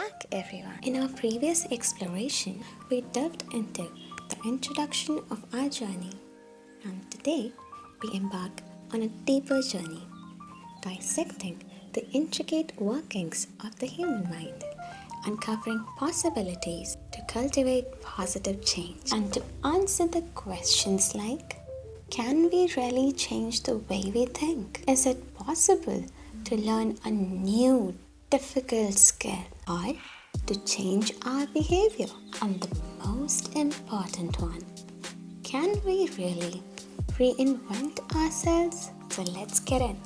back, everyone. In our previous exploration, we delved into the introduction of our journey, and today we embark on a deeper journey, dissecting the intricate workings of the human mind, uncovering possibilities to cultivate positive change, and to answer the questions like, can we really change the way we think? Is it possible to learn a new difficult skill or to change our behavior? And the most important one, can we really reinvent ourselves? So let's get in.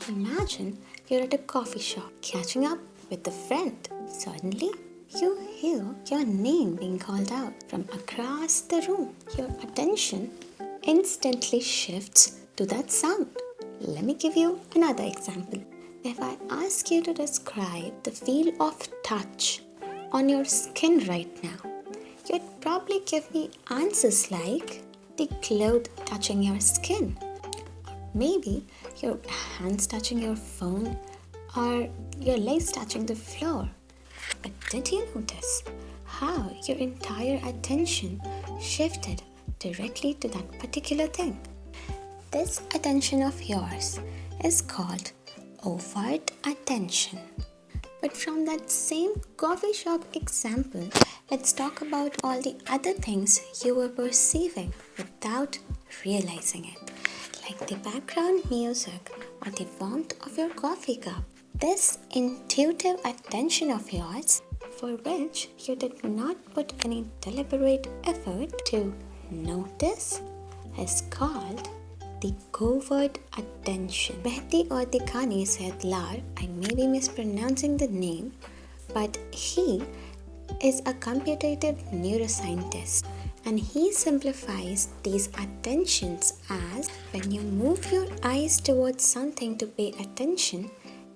Imagine you're at a coffee shop catching up with a friend. Suddenly, you hear your name being called out from across the room. Your attention instantly shifts to that sound. Let me give you another example. If I ask you to describe the feel of touch on your skin right now, you'd probably give me answers like the cloth touching your skin, maybe your hands touching your phone, or your legs touching the floor. But did you notice how your entire attention shifted directly to that particular thing? This attention of yours is called overt attention. But from that same coffee shop example, let's talk about all the other things you were perceiving without realizing it, like the background music or the warmth of your coffee cup. This intuitive attention of yours, for which you did not put any deliberate effort to notice, is called the covert attention. Mehdi or Dikani said Lar, I may be mispronouncing the name, but he is a computative neuroscientist, and he simplifies these attentions as when you move your eyes towards something to pay attention,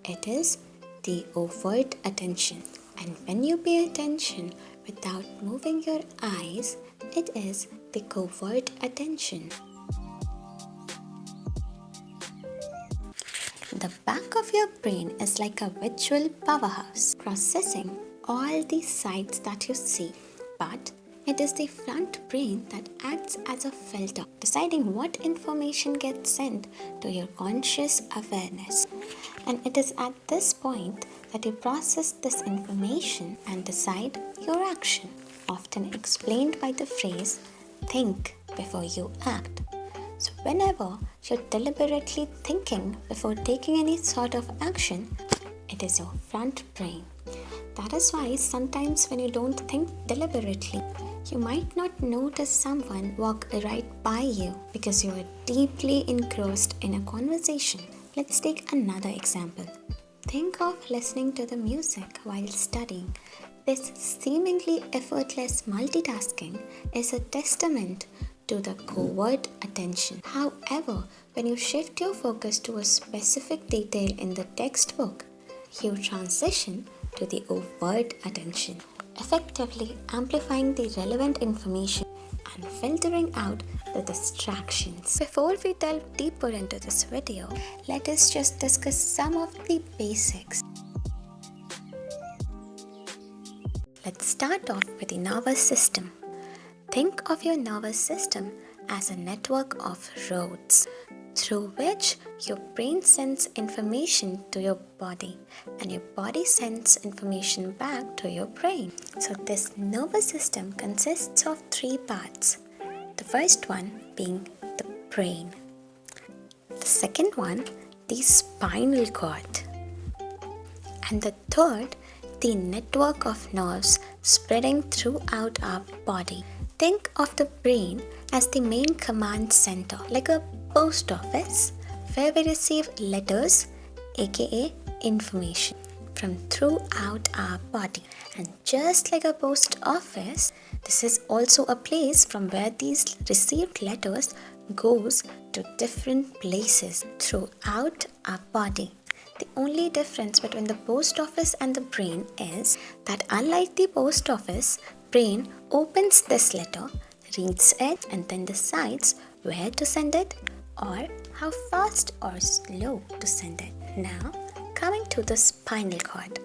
it is the overt attention. And when you pay attention without moving your eyes, it is the covert attention. The back of your brain is like a visual powerhouse, processing all the sights that you see. But it is the front brain that acts as a filter, deciding what information gets sent to your conscious awareness. And it is at this point that you process this information and decide your action, often explained by the phrase, think before you act. So whenever you're deliberately thinking before taking any sort of action, it is your front brain. That is why sometimes when you don't think deliberately, you might not notice someone walk right by you because you are deeply engrossed in a conversation. Let's take another example. Think of listening to the music while studying. This seemingly effortless multitasking is a testament to the covert attention. However, when you shift your focus to a specific detail in the textbook, you transition to the overt attention, effectively amplifying the relevant information and filtering out the distractions. Before we delve deeper into this video, let us just discuss some of the basics. Let's start off with the nervous system. Think of your nervous system as a network of roads through which your brain sends information to your body and your body sends information back to your brain. So this nervous system consists of three parts. The first one being the brain. The second one, the spinal cord. And the third, the network of nerves spreading throughout our body. Think of the brain as the main command center, like a post office where we receive letters, aka information, from throughout our body. And just like a post office, this is also a place from where these received letters goes to different places throughout our body. The only difference between the post office and the brain is that unlike the post office, brain opens this letter, reads it, and then decides where to send it or how fast or slow to send it. Now, coming to the spinal cord.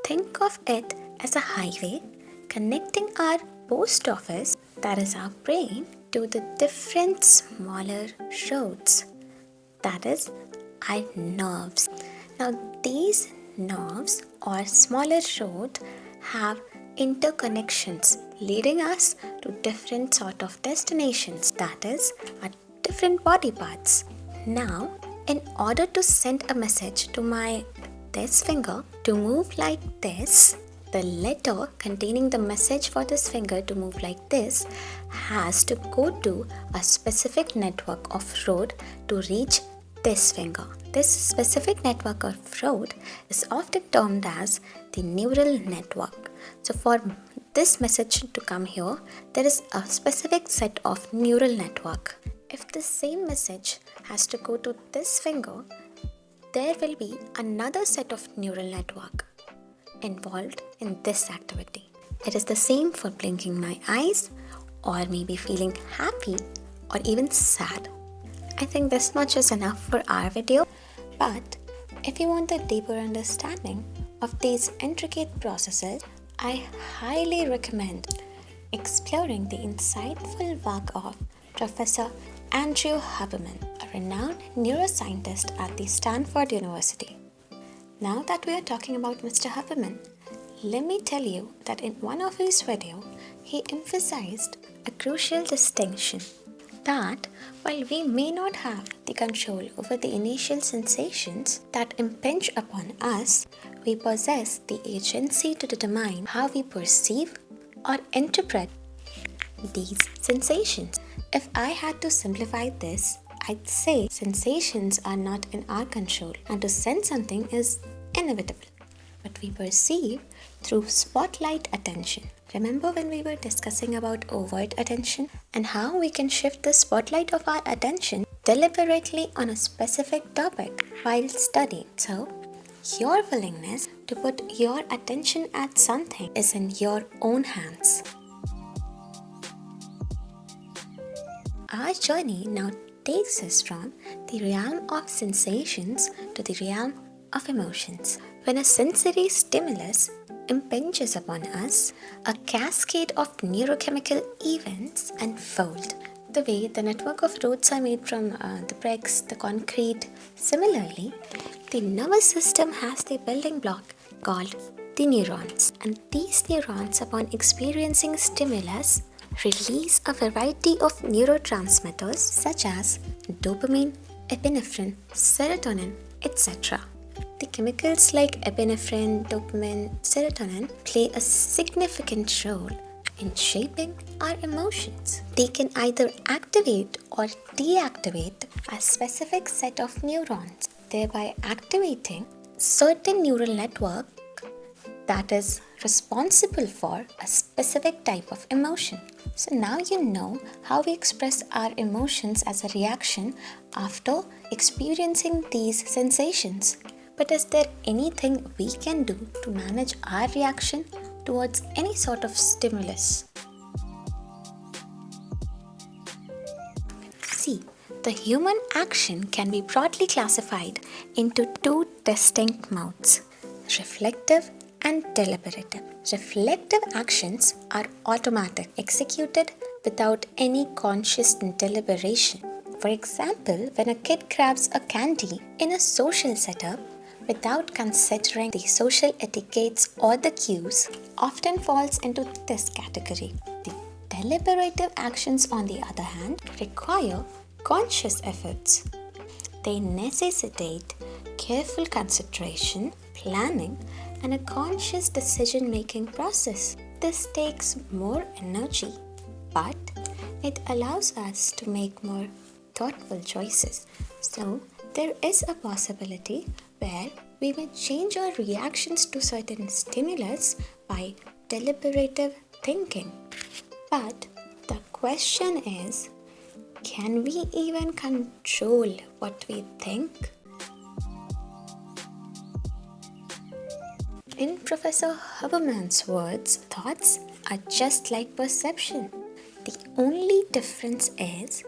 Think of it as a highway connecting our post office, that is our brain, to the different smaller roads, that is our nerves. Now these nerves or smaller roads have interconnections leading us to different sort of destinations, that is our different body parts. Now in order to send a message to my this finger to move like this, the letter containing the message for this finger to move like this has to go to a specific network of road to reach this finger. This specific network of road is often termed as the neural network. So for this message to come here, there is a specific set of neural network. If the same message has to go to this finger, there will be another set of neural network involved in this activity. It is the same for blinking my eyes or maybe feeling happy or even sad. I think this much is enough for our video, but if you want a deeper understanding of these intricate processes, I highly recommend exploring the insightful work of Professor Andrew Huberman, a renowned neuroscientist at the Stanford University. Now that we are talking about Mr. Huberman, let me tell you that in one of his videos, he emphasized a crucial distinction that while we may not have the control over the initial sensations that impinge upon us, we possess the agency to determine how we perceive or interpret these sensations. If I had to simplify this, I'd say sensations are not in our control and to sense something is inevitable. But we perceive through spotlight attention. Remember when we were discussing about overt attention and how we can shift the spotlight of our attention deliberately on a specific topic while studying. So, your willingness to put your attention at something is in your own hands. Our journey now takes us from the realm of sensations to the realm of emotions. When a sensory stimulus impinges upon us, a cascade of neurochemical events unfold. The way the network of roads are made from the bricks, the concrete. Similarly, the nervous system has the building block called the neurons. And these neurons, upon experiencing stimulus, release a variety of neurotransmitters such as dopamine, epinephrine, serotonin, etc. The chemicals like epinephrine, dopamine, serotonin play a significant role in shaping our emotions. They can either activate or deactivate a specific set of neurons, thereby activating certain neural network that is responsible for a specific type of emotion. So now you know how we express our emotions as a reaction after experiencing these sensations. But is there anything we can do to manage our reaction towards any sort of stimulus? See, the human action can be broadly classified into two distinct modes: reflective and deliberative. Reflective actions are automatic, executed without any conscious deliberation. For example, when a kid grabs a candy in a social setup without considering the social etiquettes or the cues, often falls into this category. The deliberative actions, on the other hand, require conscious efforts. They necessitate careful consideration, planning, and a conscious decision-making process. This takes more energy, but it allows us to make more thoughtful choices. So, there is a possibility where we may change our reactions to certain stimulus by deliberative thinking. But the question is, can we even control what we think? In Professor Huberman's words, thoughts are just like perception. The only difference is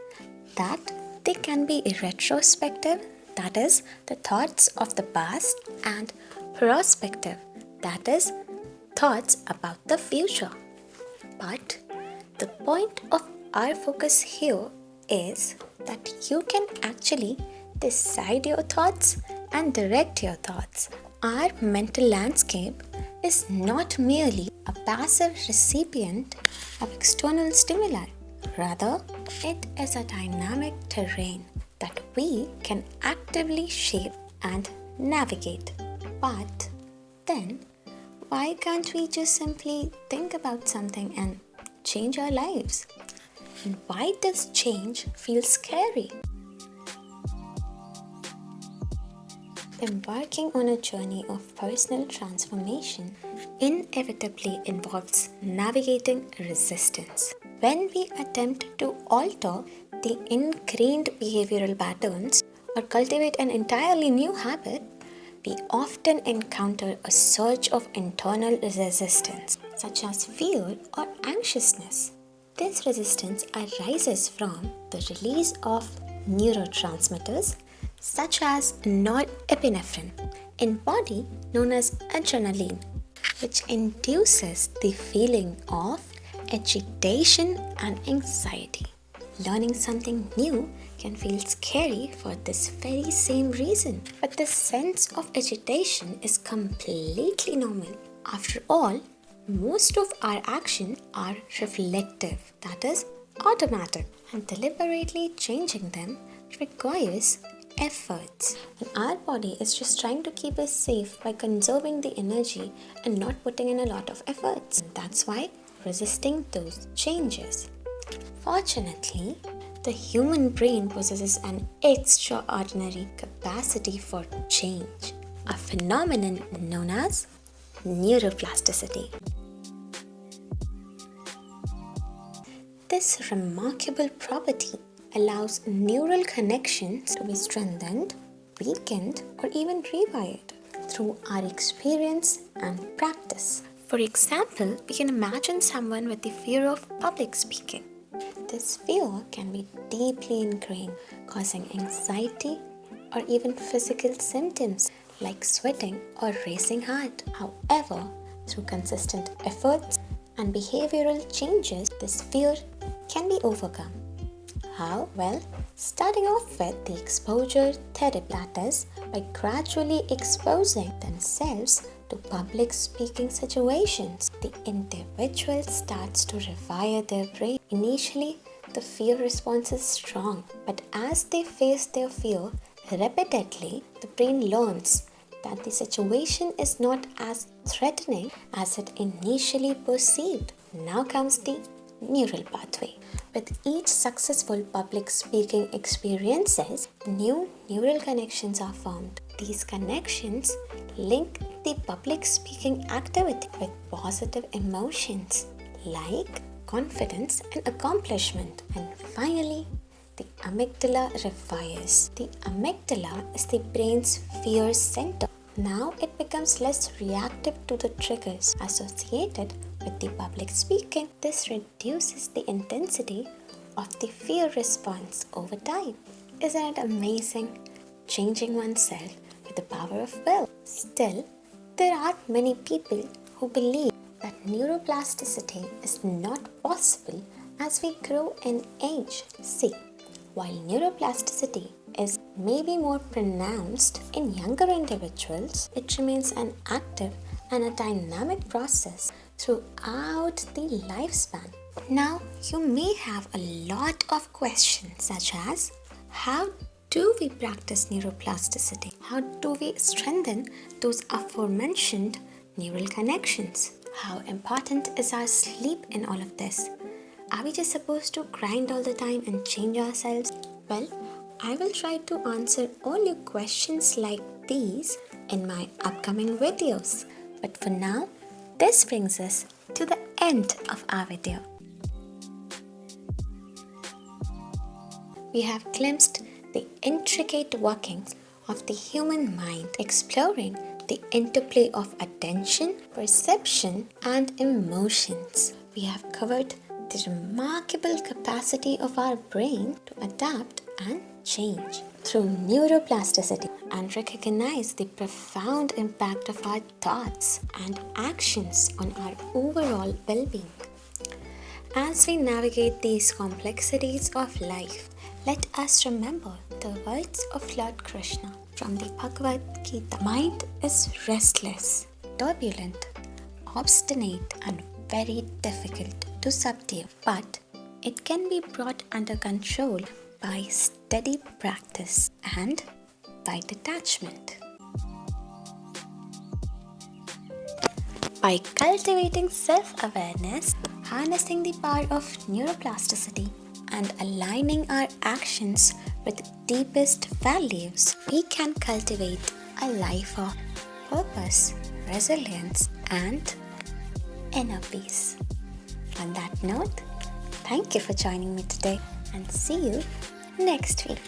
that they can be retrospective, that is, the thoughts of the past, and prospective, that is, thoughts about the future. But the point of our focus here is that you can actually decide your thoughts and direct your thoughts. Our mental landscape is not merely a passive recipient of external stimuli. Rather, it is a dynamic terrain that we can actively shape and navigate. But then, why can't we just simply think about something and change our lives? And why does change feel scary? Embarking on a journey of personal transformation inevitably involves navigating resistance. When we attempt to alter the ingrained behavioral patterns or cultivate an entirely new habit, we often encounter a surge of internal resistance, such as fear or anxiousness. This resistance arises from the release of neurotransmitters such as norepinephrine in body known as adrenaline, which induces the feeling of agitation and anxiety. Learning something new can feel scary for this very same reason, but the sense of agitation is completely normal. After all, most of our actions are reflective, that is, automatic, and deliberately changing them requires efforts. And our body is just trying to keep us safe by conserving the energy and not putting in a lot of efforts. And that's why resisting those changes. Fortunately, the human brain possesses an extraordinary capacity for change, a phenomenon known as neuroplasticity. This remarkable property allows neural connections to be strengthened, weakened, or even rewired through our experience and practice. For example, we can imagine someone with the fear of public speaking. This fear can be deeply ingrained, causing anxiety or even physical symptoms like sweating or racing heart. However, through consistent efforts and behavioral changes, this fear can be overcome. How? Well, starting off with the exposure therapy, that is, by gradually exposing themselves to public speaking situations, the individual starts to rewire their brain. Initially, the fear response is strong, but as they face their fear repeatedly, the brain learns that the situation is not as threatening as it initially perceived. Now comes the neural pathway. With each successful public speaking experiences, new neural connections are formed. These connections link the public speaking activity with positive emotions like confidence and accomplishment. And finally, the amygdala rewires. The amygdala is the brain's fear center. Now it becomes less reactive to the triggers associated with the public speaking. This reduces the intensity of the fear response over time. Isn't it amazing? Changing oneself with the power of will. Still, there are many people who believe that neuroplasticity is not possible as we grow in age. See, while neuroplasticity is maybe more pronounced in younger individuals, it remains an active and a dynamic process throughout the lifespan. Now, you may have a lot of questions such as, how do we practice neuroplasticity? How do we strengthen those aforementioned neural connections? How important is our sleep in all of this? Are we just supposed to grind all the time and change ourselves? Well, I will try to answer all your questions like these in my upcoming videos. But for now, this brings us to the end of our video. We have glimpsed the intricate workings of the human mind, exploring the interplay of attention, perception, and emotions. We have covered the remarkable capacity of our brain to adapt and change. through neuroplasticity and recognize the profound impact of our thoughts and actions on our overall well-being. As we navigate these complexities of life, let us remember the words of Lord Krishna from the Bhagavad Gita. Mind is restless, turbulent, obstinate, and very difficult to subdue, but it can be brought under control by steady practice and by detachment. By cultivating self-awareness, harnessing the power of neuroplasticity, and aligning our actions with deepest values, we can cultivate a life of purpose, resilience, and inner peace. On that note, thank you for joining me today and see you next week.